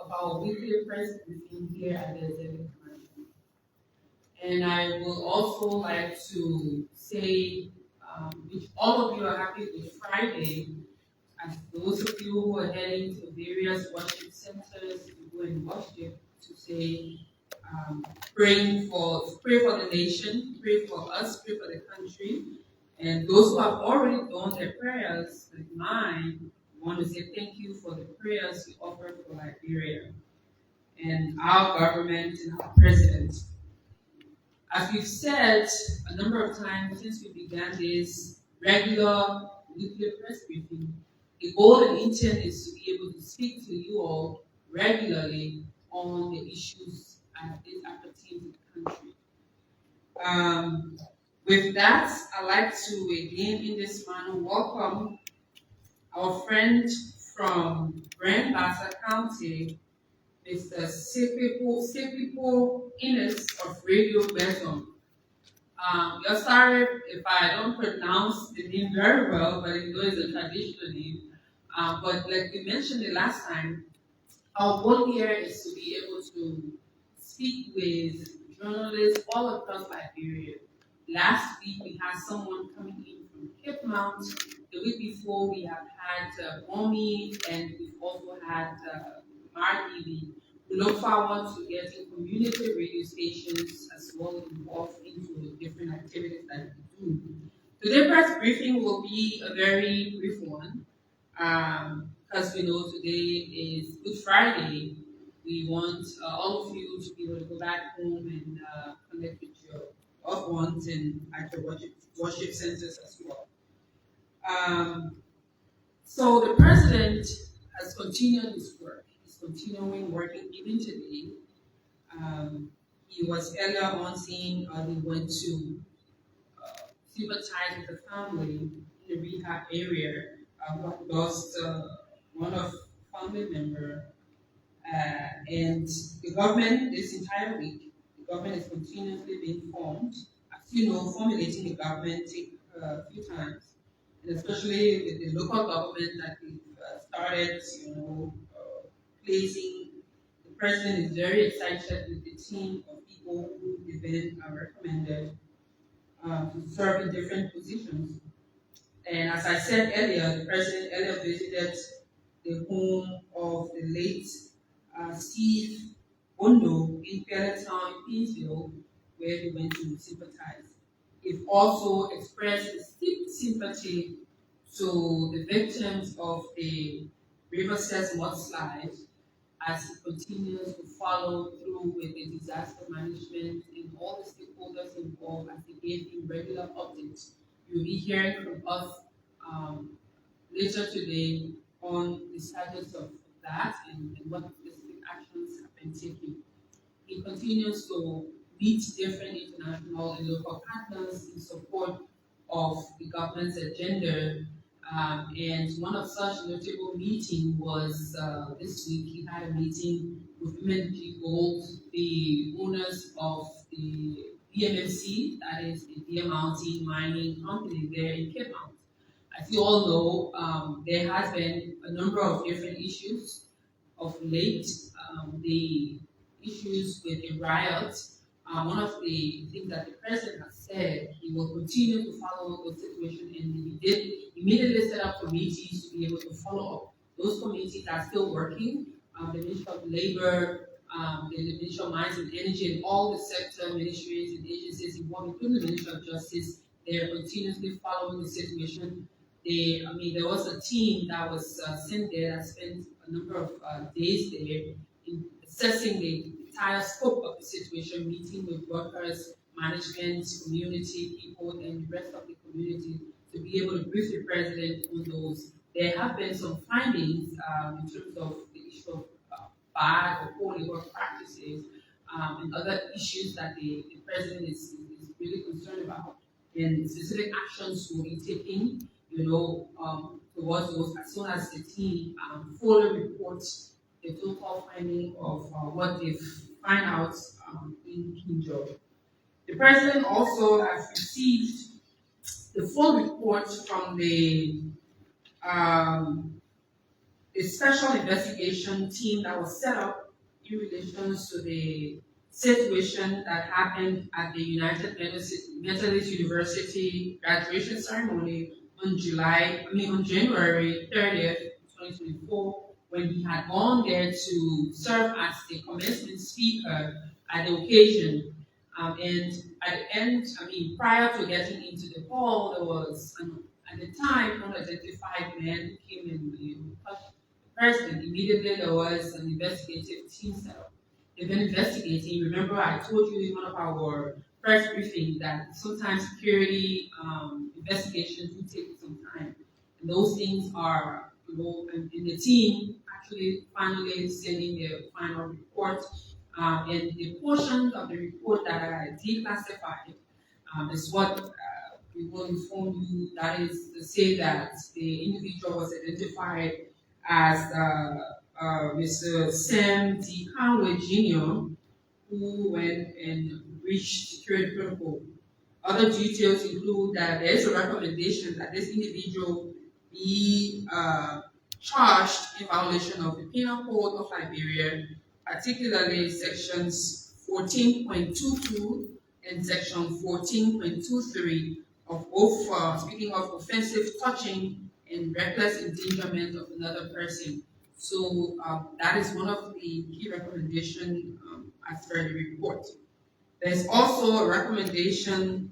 of our weekly press briefing here at the Executive Management. And I will also like to say, which all of you are happy with Friday, as those of you who are heading to various worship centers to go and worship, to say, pray for the nation, pray for us, pray for the country. And those who have already done their prayers, like mine, want to say thank you for the prayers you offered for Liberia and our government and our president. As we've said a number of times since we began this regular nuclear press briefing, the goal and intent is to be able to speak to you all regularly on the issues that pertain to the country. With that, I'd like to again in this manner welcome our friend from Grand Bassa County, Mr. Sepipo Innes of Radio Belgium. You're sorry if I don't pronounce the name very well, but it is a traditional name. But like we mentioned the last time, our goal here is to be able to speak with journalists all across Liberia. Last week we had someone coming in from Cape Mount. The week before we have had Omi, and we've also had Marty. We look forward to getting community radio stations as well involved into the different activities that we do. Today's press briefing will be a very brief one. Because we know today is Good Friday, we want all of you to be able to go back home and connect with your loved ones and at your worship centers as well. So the president has continued his work. He's continuing working even today. He was earlier on saying he went to sympathize with the family in the rehab area who had lost one of family member. And the government this entire week, the government is continuously being formed. As you know, formulating the government take a few times, and especially with the local government that we've started, placing. The president is very excited with the team of people who have been recommended to serve in different positions. And as I said earlier, the president earlier visited the home of the late Steve Bondo in Town in Pinsville, where he went to sympathize. He also expressed deep sympathy to the victims of the River Styx mudslide as he continues to follow through with the disaster management and all the stakeholders involved as they gave him regular updates. You'll be hearing from us later today on the status of that and what specific actions have been taken. He continues to meet different international and local partners in support of the government's agenda. And one of such notable meetings was this week. He had a meeting with MNP Gold, the owners of the BMMC, that is the Deer Mountain Mining Company there in Cape Mount. As you all know, there has been a number of different issues of late. The issues with the riots. One of the things that the president has said, he will continue to follow the situation, and he did immediately set up committees to be able to follow up. Those committees are still working. The Ministry of Labor, the Ministry of Mines and Energy, and all the sector ministries and agencies involved, including the Ministry of Justice, they are continuously following the situation. There was a team that was sent there that spent a number of days there in assessing the entire scope of the situation, meeting with workers, management, community people, and the rest of the community to be able to brief the president on those. There have been some findings in terms of the issue of bad or poor labor practices and other issues that the president is really concerned about. And specific actions will be taken, towards those as soon as the team fully reports the total finding of what they've find out in Kinjo. The president also has received the full report from the a special investigation team that was set up in relation to the situation that happened at the United Methodist University graduation ceremony on January 30th, 2024, when he had gone there to serve as the commencement speaker at the occasion. And at the end, prior to getting into the hall, there was at the time unidentified man who came and touched the president. Immediately, there was an investigative team set up. They've been investigating. Remember, I told you in one of our press briefings that sometimes security investigations do take some time. And those things are, and the team actually finally sending their final report. And the portion of the report that are declassified is what we will inform you. That is to say that the individual was identified as Mr. Sam D. Conway Jr., who went and breached security protocol. Other details include that there is a recommendation that this individual be charged in violation of the Penal Code of Liberia, particularly sections 14.22 and section 14.23 of both, speaking of offensive touching and reckless endangerment of another person. So that is one of the key recommendations as per the report. There's also a recommendation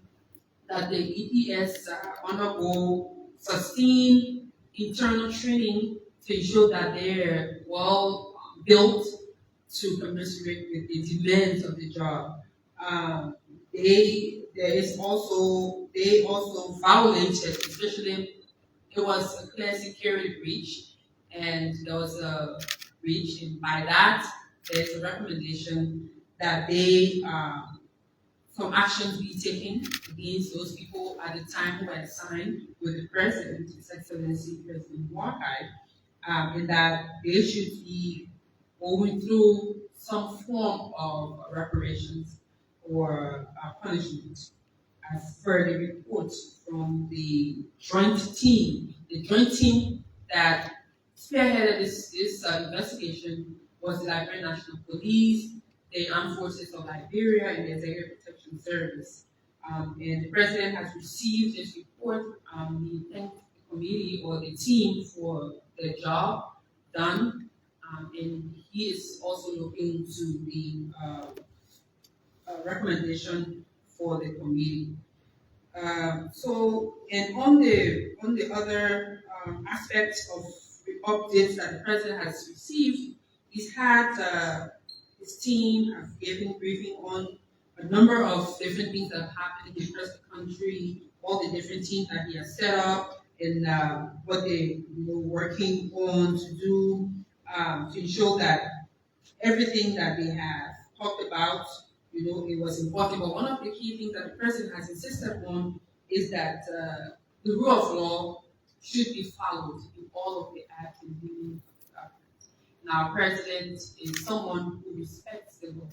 that the EPS undergo sustained internal training to ensure that they're well built to commensurate with the demands of the job. They also violated, especially it was a clear security breach, and there was a breach, and by that there's a recommendation that they some actions be taken against those people at the time who had signed with the president, His Excellency President Wakai, and that they should be going through some form of reparations or punishment as per the report from the joint team that spearheaded this investigation was the Liberian National Police, the Armed Forces of Liberia, and the Executive Protection Service. And the president has received this report. He thanked the committee or the team for the job done, and he is also looking to the recommendation for the committee. And on the other aspects of the updates that the president has received, he's had his team have given briefing on a number of different things that have happened across the country, all the different teams that he has set up, and what they working on to do to ensure that everything that they have talked about, it was important. But one of the key things that the president has insisted on is that the rule of law should be followed in all of the acts and dealings of government. Now, our president is someone who respects the law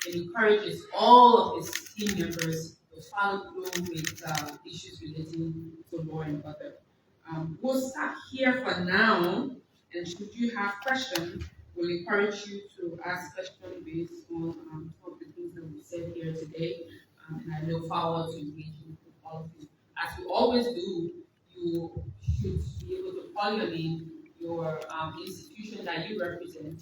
and encourages all of his team members to follow through with issues relating to law and order. We'll start here for now, and should you have questions, we'll encourage you to ask questions based on some of the things that we said here today, and I look forward to engaging with all of you. As we always do, you should be able to call your name, your institution that you represent,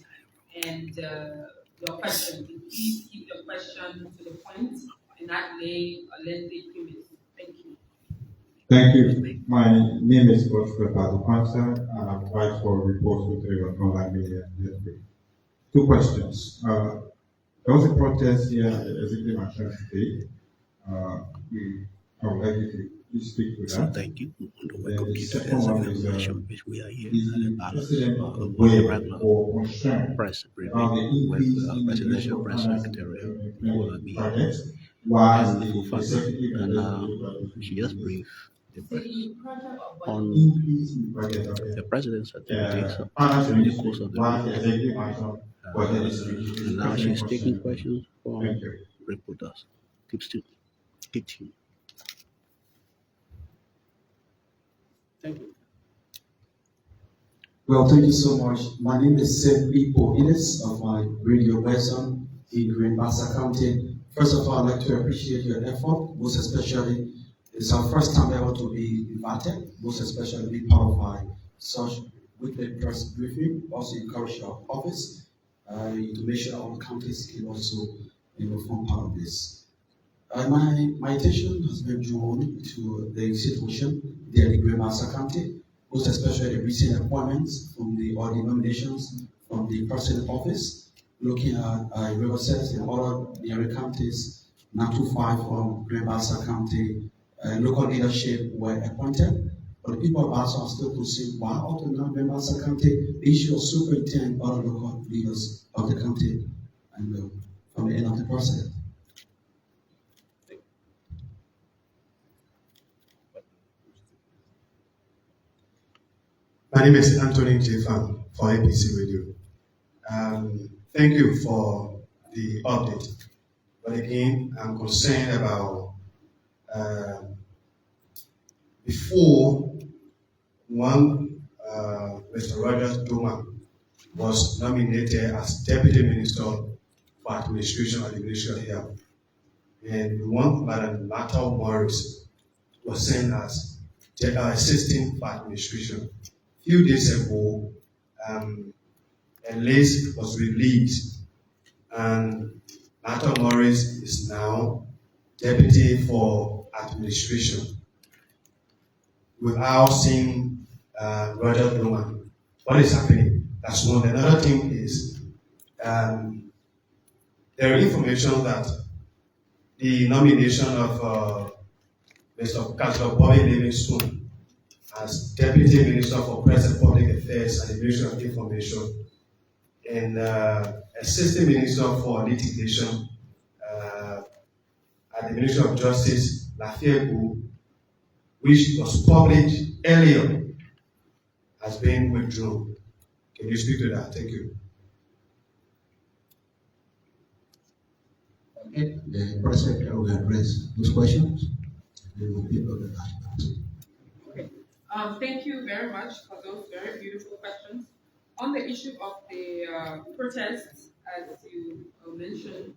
and your question. And please keep your question to the point and not lay a lengthy premise. Thank you. Thank you. My name is Oscar Padupansa, and I'm vice for reports with the online media network. Two questions. There was a protest here at the executive mansion today. I would like you to please speak to that. Thank you. The second one is We are here is at the the palace president on a aware regular or concerned press about the briefing with increase in the Presidential use of Press finance Secretary employment Kula projects, whilst and the Fofana, executive and and legislative she just briefed the press on increase in budget of the president's activities finance during the ministry, course of the whilst the week. executive mansion budget is And now she's taking 20% questions from Thank you. reporters. Keep still. Keep tuned. Thank you. Well, thank you so much. My name is Sim Ipo Ines of my radio person in Green Bassa County. First of all, I'd like to appreciate your effort, most especially it's our first time ever to be invited, most especially be part of my such weekly press briefing. Also encourage your office to make sure our counties can also form part of this. My attention has been drawn to the situation there in Greater Bassa County, most especially the recent appointments from or the nominations from the president office, looking at Riverside and other neighboring counties, not too far from Greater Bassa County. Local leadership were appointed, but the people of Bassa are still concerned why out of Greater Bassa County, they should superintend other local leaders of the county and from the end of the process. My name is Anthony J. Fan for APC Radio. Thank you for the update. But again, I'm concerned about before Mr. Rogers Duma was nominated as Deputy Minister for Administration and Administrative Health. And one Madam Mata Morris was sent as Assistant for Administration. A few days ago, a list was released, and Mata Morris is now Deputy for Administration without seeing Roger Bluman. What is happening? That's one. Another thing is there is information that the nomination of Mr. Councillor Bobby Livingstone as Deputy Minister for Press and Public Affairs and the Ministry of Information and Assistant Minister for Litigation at the Ministry of Justice, Lafayette, which was published earlier, has been withdrawn. Can you speak to that? Thank you. Okay, the president will address those questions. They will be able to answer. Okay. Thank you very much for those very beautiful questions. On the issue of the protests, as you mentioned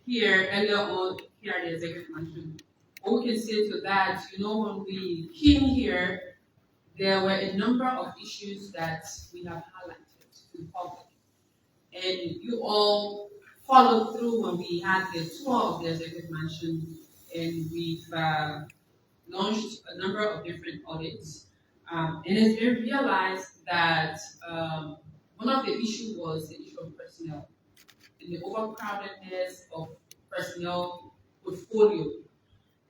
here earlier on here at the executive mansion, what we can say to that, when we came here, there were a number of issues that we have highlighted to the public. And you all followed through when we had the tour of the executive mansion, and we've launched a number of different audits. And it's been realized that one of the issues was the issue of personnel and the overcrowdedness of personnel portfolio.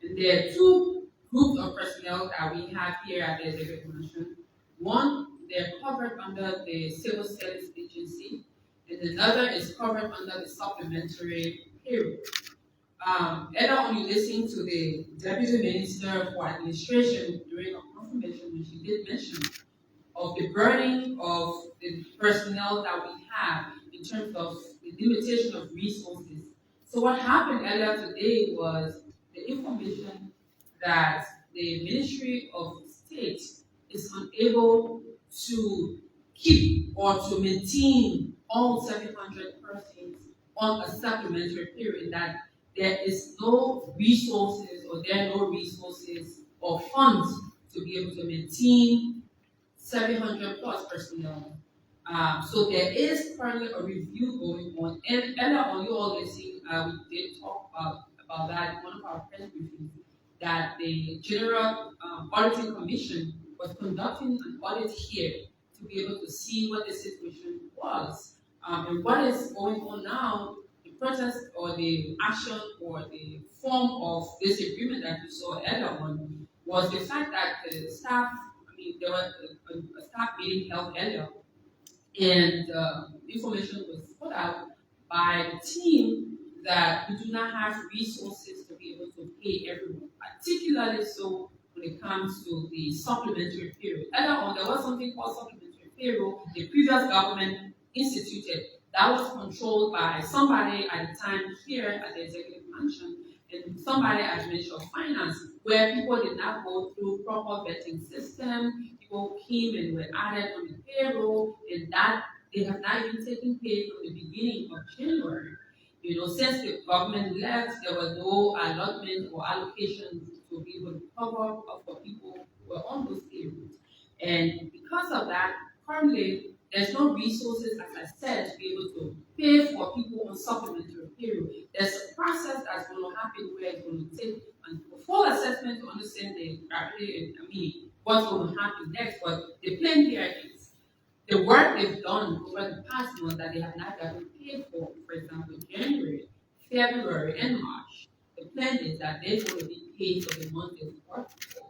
And there are two groups of personnel that we have here at the executive mansion. One, they're covered under the Civil Service Agency, and another is covered under the supplementary payroll. Earlier on, you listened to the Deputy Minister for Administration during a confirmation when she did mention of the burning of the personnel that we have in terms of the limitation of resources. So what happened earlier today was the information that the Ministry of State is unable to keep or to maintain all 700 persons on a supplementary period, that there is no resources or there are no resources or funds to be able to maintain 700 plus personnel. So there is currently a review going on, and earlier on you all listening, we did talk about that in one of our press briefings, that the General Auditing Commission was conducting an audit here to be able to see what the situation was. And what is going on now, the protest or the action or the form of this agreement that you saw earlier on, was the fact that the staff, there was a staff meeting held earlier, and information was put out by the team that we do not have resources to be able to pay everyone, particularly so when it comes to the supplementary payroll. Earlier on, there was something called supplementary payroll the previous government instituted that was controlled by somebody at the time here at the executive mansion and somebody at the Ministry of Finance, where people did not go through proper vetting system, people came and were added on the payroll, and that they have not even taken pay from the beginning of January. Since the government left, there was no allotment or allocation to be able to cover up for people who were on those payrolls. And because of that, currently there's no resources, as I said, to be able to pay for people on supplementary payroll. There's a process that's going to happen where it's going to take a full assessment to understand what's going to happen next. But the plan here is the work they've done over the past month that they have not gotten paid for example, January, February, and March. The plan is that they're going to be paid for the month they've worked for.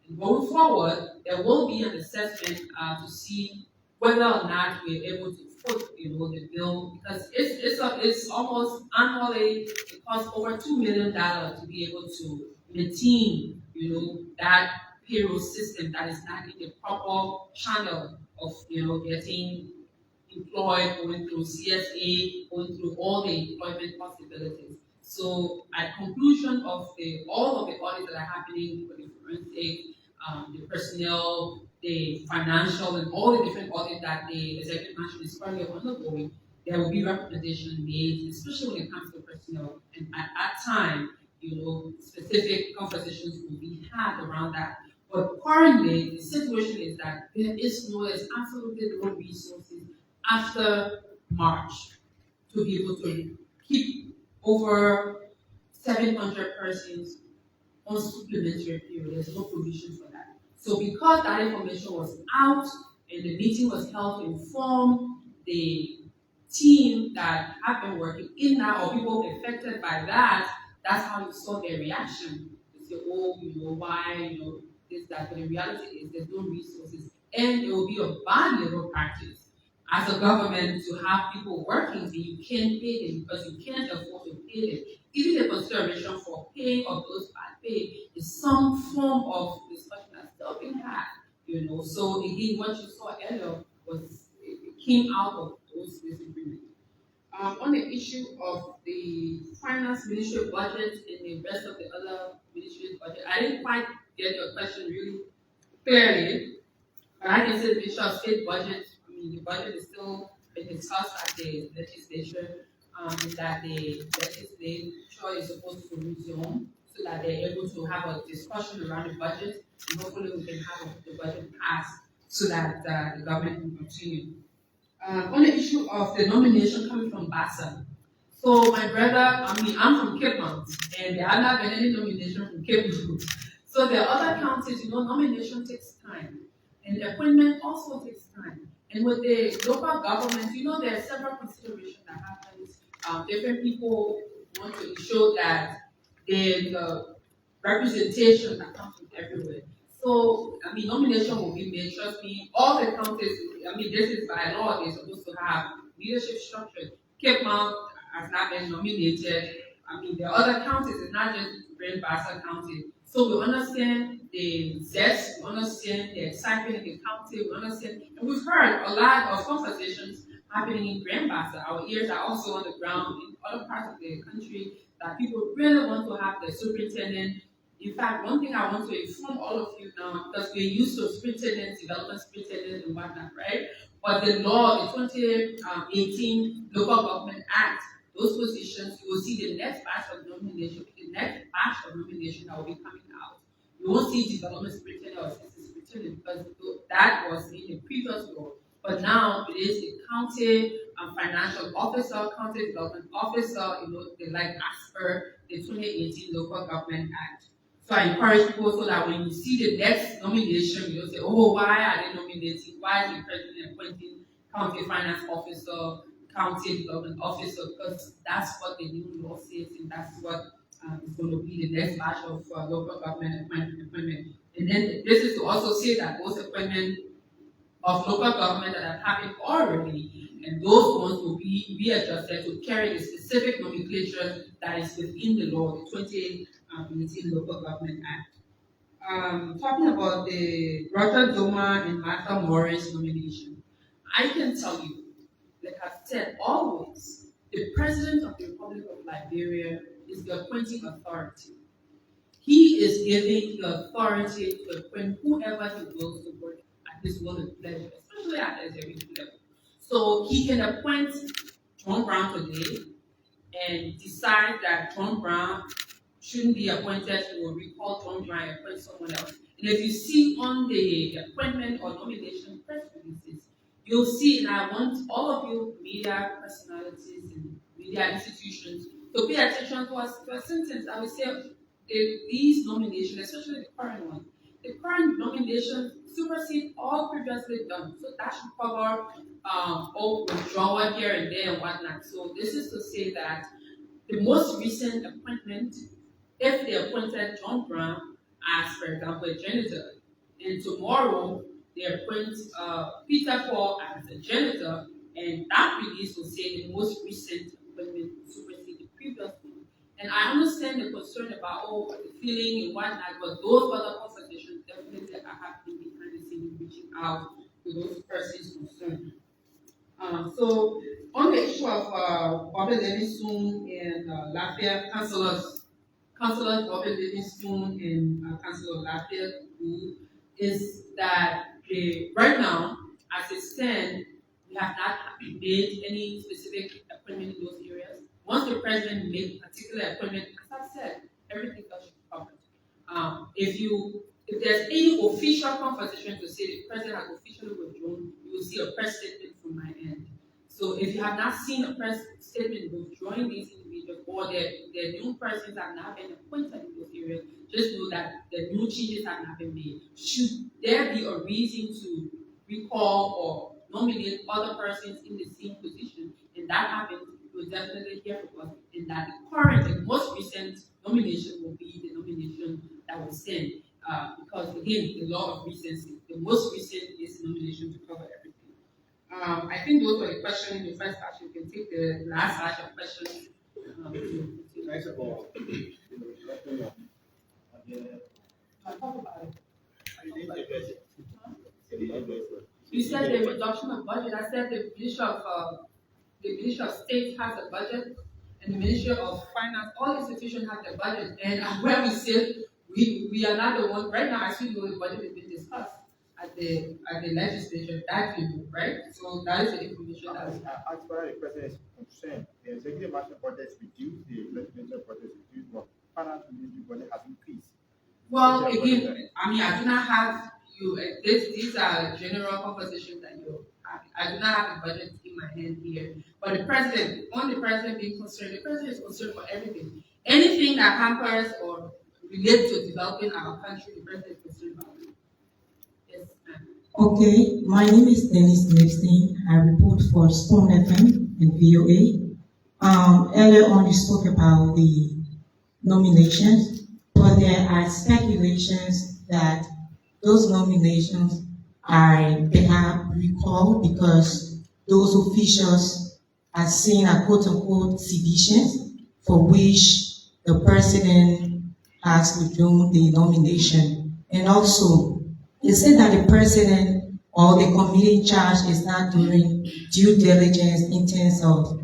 And going forward, there will be an assessment to see whether or not we're able to foot, the bill, because it's almost annually it costs over $2 million to be able to maintain, that payroll system that is not in the proper channel of, getting employed, going through CSA, going through all the employment possibilities. So at conclusion of all of the audits that are happening for the forensic, the personnel, the financial, and all the different audits that the executive management is currently undergoing, there will be recommendation made, especially when it comes to personnel. And at that time, specific conversations will be had around that. But currently, the situation is that there's absolutely no resources after March to be able to keep over 700 persons on supplementary period. There's no provision for that. So because that information was out and the meeting was held to inform the team that have been working in that or people affected by that, that's how you saw their reaction. They say, oh, why, this, that. But the reality is there's no resources. And it will be a bad legal practice as a government to have people working and you can't pay them because you can't afford to pay them. Even the consideration for paying of those bad pay is some form of discussion that's still being had. So again, what you saw earlier was it came out of those disagreements. On the issue of the finance ministry budget and the rest of the other ministry budget, I didn't quite get your question really clearly. But I can say the issue of state budget, the budget is still being discussed at the legislature, and that the legislature is supposed to resume so that they're able to have a discussion around the budget, and hopefully we can have the budget passed so that the government can continue. On the issue of the nomination coming from BASA, so my brother, I'm from Cape Mount, and there have not been any nomination from Cape Mount. So the other counties, nomination takes time. And appointment also takes time. And with the local government, there are several considerations that happens. Different people want to ensure that there's representation that comes from everywhere. So, nomination will be made. Trust me, all the counties, this is by law, they're supposed to have leadership structure. Cape Mount has not been nominated. The other counties, it's not just Grand Bassa County. So we understand the zest, we understand the excitement in the county, we understand, and we've heard a lot of conversations happening in Grand Bassa. Our ears are also on the ground in other parts of the country that people really want to have the superintendent. In fact, one thing I want to inform all of you now, because we're used to superintendents, development superintendents and whatnot, right? But the law, the 2018 Local Government Act, those positions, you will see the next batch of nomination, that will be coming out. You won't see development superintendent or assistant superintendent because that was in the previous law. But now it is the county financial officer, county development officer, they like as per the 2018 Local Government Act. So I encourage people so that when you see the next nomination, you don't say, oh, why are they nominating? Why is the president appointing county finance officer, county development officer? Because that's what the new law says, and that's what is going to be the next batch of local government appointment. And then this is to also say that those appointments of local government that have happened already, and those ones will be readjusted to carry the specific nomenclature that is within the law, the 2018 Local Government Act. Talking about the Roger Doma and Martha Morris nomination, I can tell you, like I've said always, the President of the Republic of Liberia is the appointing authority. He is giving the authority to appoint whoever he wills to work at his will and pleasure, especially at the executive level. So he can appoint John Brown today and decide that John Brown shouldn't be appointed, he will recall John Brown and appoint someone else. And if you see on the appointment or nomination press releases, you'll see, and I want all of you media personalities and media institutions to pay attention to a sentence. I would say these nominations, especially the current one, the current nominations supersede all previously done. So that should cover all withdrawal here and there and whatnot. So this is to say that the most recent appointment, if they appointed John Brown as, for example, a janitor, and tomorrow they appoint Peter Paul as a janitor, and that release will say the most recent appointment supersede the previous one. And I understand the concern about the feeling and whatnot, but those other consultations definitely are happening behind the scenes, reaching out to those persons concerned. So on the issue of Bobby Livingstone and Lafayette Councillors Bobby Livingstone and Councillor Lafayette is that right now, as it stands, we have not made any specific appointment in those areas. Once the president made a particular appointment, as I've said, everything else should be covered. If there's any official conversation to say the president has officially withdrawn, you will see a press statement from my end. So if you have not seen a press statement withdrawing these individuals or their new persons have not been appointed in those areas, just know that the new changes have not been made. Should there be a reason to recall or nominate other persons in the same position, and that happens, you will definitely hear from us. And that the current and most recent nomination will be the nomination that will stand. Because again, the law of recency, the most recent is the nomination to cover everything. I think those were the questions in the first batch. You can take the last batch of questions. Thanks about Talk about it. You said the reduction of budget. I said the Ministry of State has a budget, and the Ministry of Finance, all institutions have a budget. And where we sit, we are not the one right now. I see the budget has been discussed at the legislature, that you know, right? So that is the information that we have. as far as the president is concerned, the executive management budget is reduced, the legislature budget is reduced, but finance ministry budget has increased. Well, again, I mean, I do not have you. These are general conversations that you have. I do not have the budget in my hand here. But the president, on the president being concerned, the president is concerned for everything. Anything that hampers or relates to developing our country, the president is concerned about it. Yes, ma'am. Okay, my name is Dennis Lipstein. I report for Stone FM and VOA. Earlier on, you spoke about the nominations, but there are speculations that those nominations are perhaps recalled because those officials are seen as quote-unquote seditions for which the president has withdrawn the nomination. And also, they said that the president or the committee in charge is not doing due diligence in terms of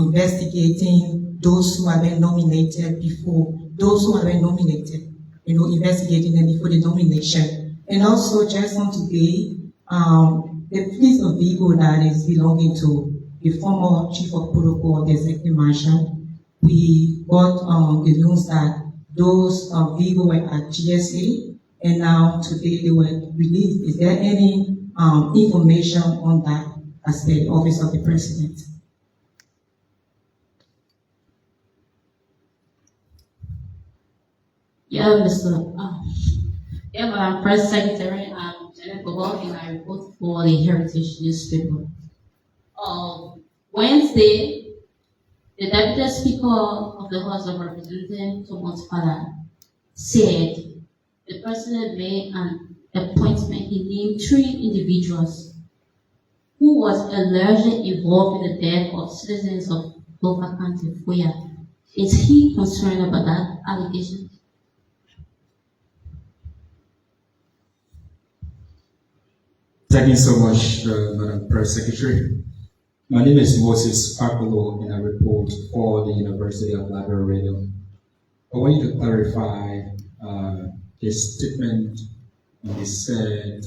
investigating those who have been nominated before, those who have been nominated, investigating them before the nomination. And also, just on today, the fleet of vehicle that is belonging to the former chief of protocol of the executive marshal, we got the news that those vehicles were at GSA, and now today they were released. Is there any information on that as the office of the president? Yeah, Madam Press Secretary, I'm Janet Bobo, and I report for the Heritage newspaper. Wednesday, the Deputy Speaker of the House of Representatives, Thomas Fofana, said the President made an appointment. He named 3 individuals who was allegedly involved in the death of citizens of Lofa County, Fuya. Is he concerned about that allegation? Thank you so much, Madam Press Secretary. My name is Moses Akolo, and I report for the University of Liberia Radio. I want you to clarify the statement when they said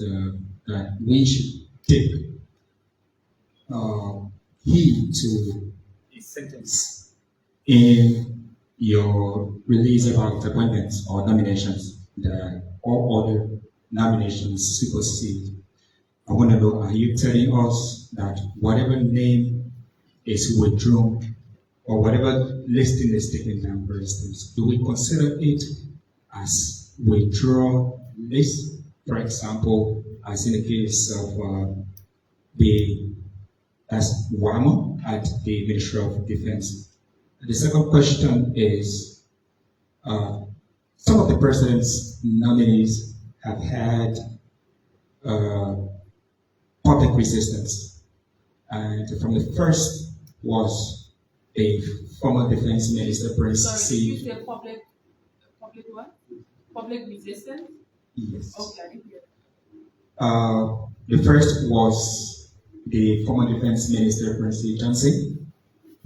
that we should take uh, heed to a sentence in your release about appointments or nominations that all other nominations supersede. I want to know, are you telling us that whatever name is withdrawn or whatever listing is taken down, for instance, do we consider it as withdrawn list? For example, as in the case of the as WAMO at the Ministry of Defense. The second question is, some of the president's nominees have had uh, public resistance. And from the first was a former defense minister, Prince Sorry, did C. you say public what? Public resistance? Yes. Okay, I didn't hear. The first was the former defense minister, Prince C. Johnson,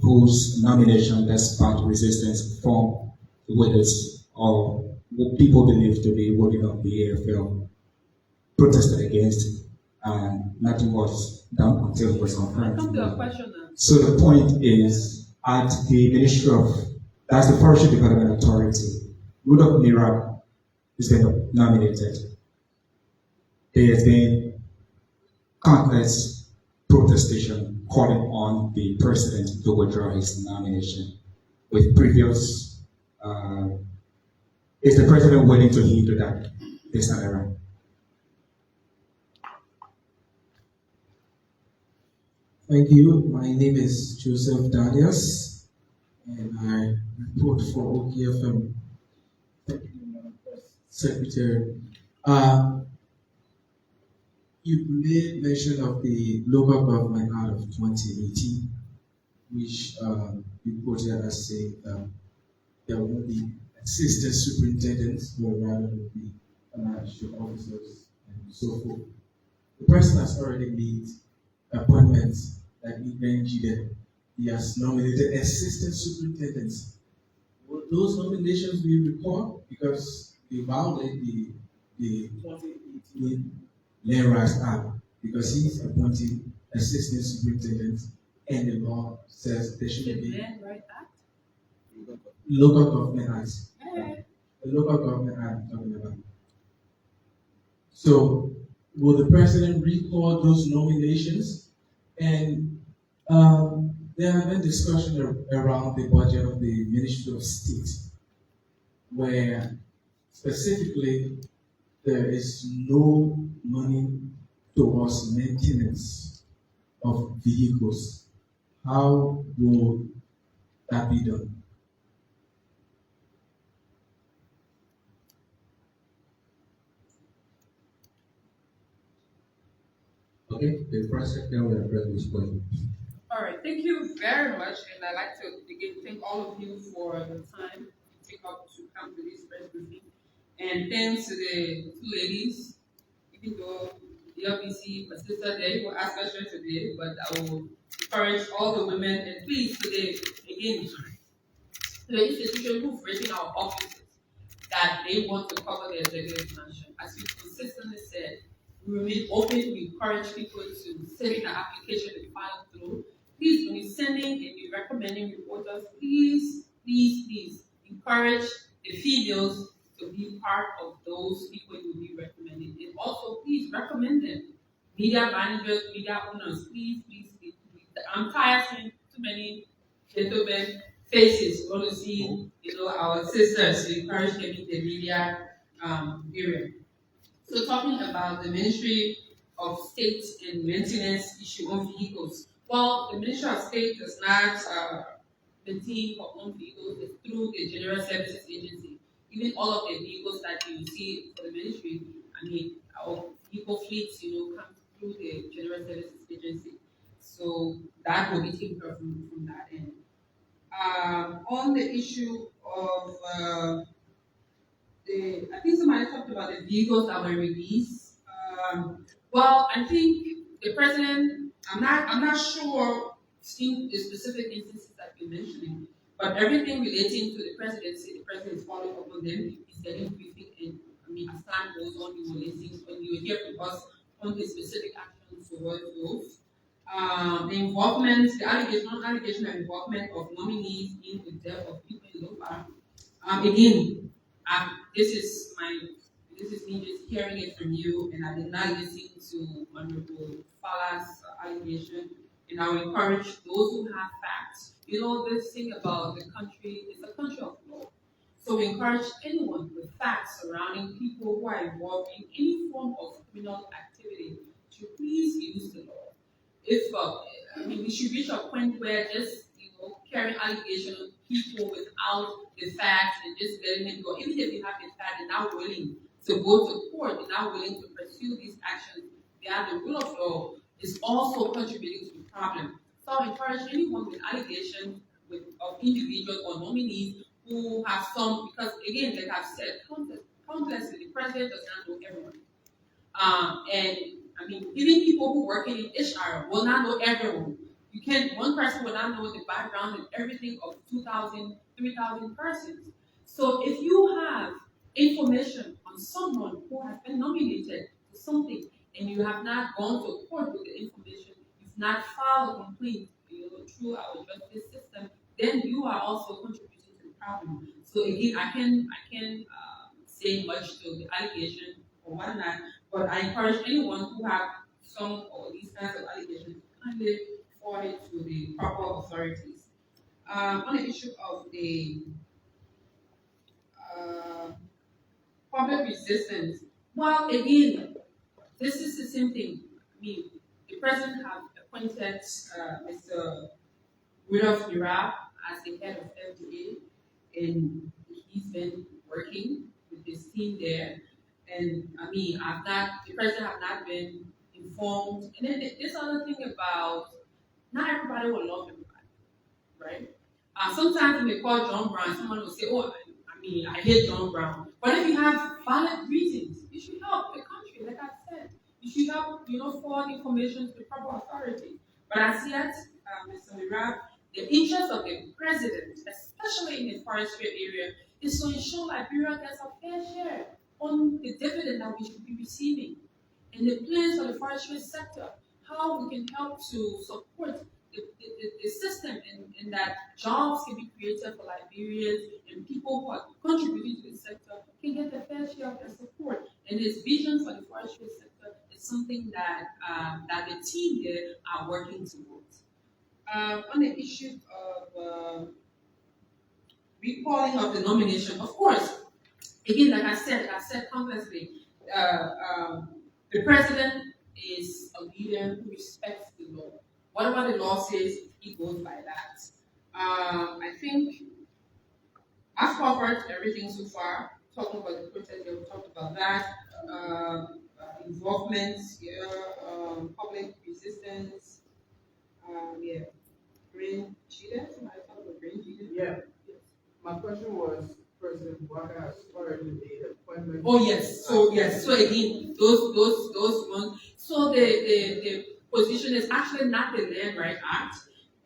whose nomination despite resistance from leaders or what people believe to be working on the AFL protested against, and nothing was done until it was confirmed. Come to a question now. So the point is, at the Ministry of, that's the Forestry Development Authority, Rudolph Mira is been nominated. There has been countless protestation calling on the president to withdraw his nomination. With previous, is the president willing to heed to that this time around? Thank you. My name is Joseph Darius, and I report for OKFM. Thank you, Madam Secretary. You made mention of the Local Government Act of 2018, which you quoted as saying there won't be assistant superintendents, but rather will be financial officers and so forth. The person has already made appointments like Benji. He has nominated assistant superintendents. Will those nominations be recalled because they violate the 2018 Land Rights Act, because he's appointing assistant superintendents and the law says there shouldn't be Land Right Act? Local Government Act. The Local Government Act I'm talking about. So will the president recall those nominations? And there have been discussion around the budget of the Ministry of State, where specifically there is no money towards maintenance of vehicles. How will that be done? Okay, the Press Secretary will address this question. All right, thank you very much, and I'd like to again thank all of you for the time you take up to come to this press briefing. And thanks to the two ladies, even though the LBC persisted, they will ask questions today, but I will encourage all the women, and please today, again, the institution who've written our offices that they want to cover the executive mansion. As we consistently said, we remain open, we encourage people to send in an application and file through. Please, when you're sending and you're recommending reporters, please encourage the females to be part of those people you will be recommending. And also, please recommend them. Media managers, media owners, please. I'm tired of seeing too many gentlemen faces. We want to see, our sisters. We encourage them in the media area. So talking about the Ministry of State and maintenance issue on vehicles. Well, the Ministry of State does not maintain for own vehicles. It's through the General Services Agency. Even all of the vehicles that you see for the ministry, our vehicle fleets, come through the General Services Agency. So that will be taken care of from that end. On the issue of I think somebody talked about the vehicles that were released. Well, I think the president, I'm not sure in the specific instances that you're mentioning, but everything relating to the presidency, the president is following up on them. He's getting briefing, and as time goes on, you will listen, when you will hear from us on the specific actions towards those. The allegation of involvement of nominees in the death of people in Lopa. Again, this is me just hearing it from you, and I did not listen to Honorable Fala's allegation. And I will encourage those who have facts. You know, this thing about the country is a country of law. So we encourage anyone with facts surrounding people who are involved in any form of criminal activity to please use the law. If we should reach a point where just carrying allegations of people without the facts and just letting it go, even if you have the facts, they're not willing to go to court, they're not willing to pursue these actions beyond the rule of law, is also contributing to the problem. So I encourage anyone with allegations of individuals or nominees who have some, because again, like I've said, countlessly, the president does not know everyone. And I mean, even people who work in HR will not know everyone. One person will not know the background and everything of 2,000, 3,000 persons. So if you have information on someone who has been nominated for something and you have not gone to court with the information, you've not filed a complaint, through our justice system, then you are also contributing to the problem. So again, I can say much to the allegation or whatnot, but I encourage anyone who have some or these kinds of allegations to kindly forward it to the proper authorities. On the issue of the public resistance, well, again, this is the same thing. I mean, the president has appointed Mr. Rudolph Nira as the head of FDA, and he's been working with his team there. And I mean, the president have not been informed. And then this other thing about not everybody will love everybody, right? Sometimes when they call John Brown, someone will say, "Oh, I hate John Brown." But if you have valid reasons, you should help the country. Like I said, you should help, forward information to the proper authority. But as yet, Mr. Mirab, the interest of the president, especially in the forestry area, is to ensure Liberia gets a fair share on the dividend that we should be receiving. And the plans for the forestry sector, how we can help to support the system and that jobs can be created for Liberians and people who are contributing to the sector can get the fair share of their support. And his vision for the forestry sector is something that the team there are working towards. On the issue of recalling of the nomination, of course, again, like I've said countlessly, the president is a leader who respects the law. Whatever the law says, he goes by that. I think I've covered everything so far. Talking about the protest, we talked about that. Involvement, public resistance, brain cheated. Somebody talked about brain cheated. Yeah. My question was, President Waka has already made appointment. Oh yes. So again, those ones. So the position is actually not the Land Right Act.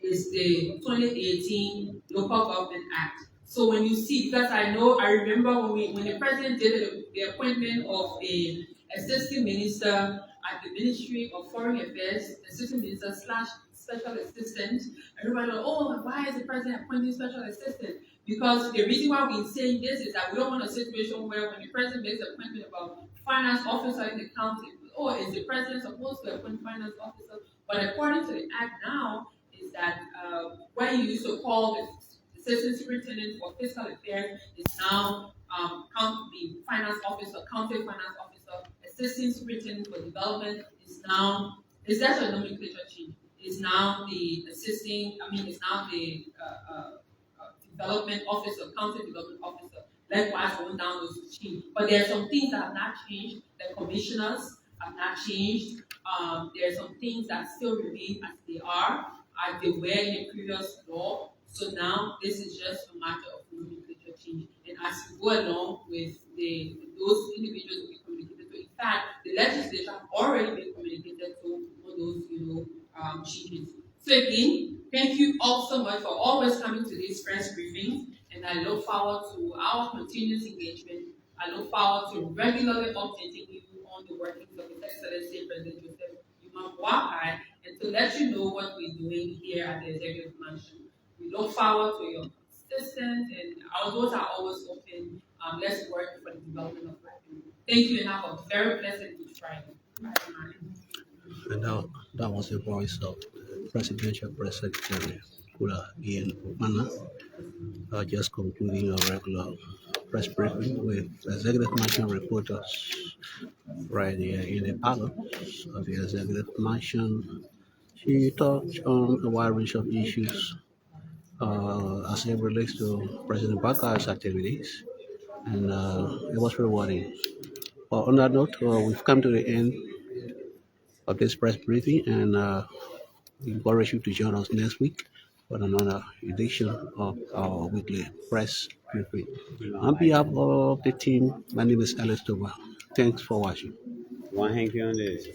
It's the 2018 Local Government Act. So when you see, because I remember when the president did the appointment of the assistant minister at the Ministry of Foreign Affairs, assistant minister / special assistant, everybody was, oh, why is the president appointing special assistant? Because the reason why we're saying this is that we don't want a situation where when the president makes an appointment about finance officer in the county, is the president supposed to appoint finance officer? But according to the act now, is that what you used to call the assistant superintendent for fiscal affairs is now the finance officer, county finance officer, assistant superintendent for development is that a nomenclature change? Is now the it's now the development officer, county development officer. Likewise, going down those chains. But there are some things that have not changed. The commissioners have not changed. There are some things that still remain as they are, as they were in the previous law. So now this is just a matter of nomenclature change. And as we go along with those individuals we communicated to, in fact, the legislature have already been communicated to all those changes. So again, thank you all so much for always coming to these press briefings, and I look forward to our continuous engagement. I look forward to regularly updating you on on the workings of His Excellency President Joseph Yuma Boakai and to let you know what we're doing here at the Executive Mansion. We look forward to your assistance, and our doors are always open. Let's work for the development of Black people. Thank you, and have a very pleasant Good Friday. Bye. And that was the voice of Presidential Press Secretary Kula Ian Fofana, just concluding a regular press briefing with Executive Mansion reporters right here in the palace of the Executive Mansion. She touched on a wide range of issues as it relates to President Bakai's activities, and it was rewarding. Well, on that note, we've come to the end of this press briefing, and we encourage you to join us next week for another edition of our weekly press briefing. On behalf of the team, my name is Alice Toba. Thanks for watching. One hanky on this.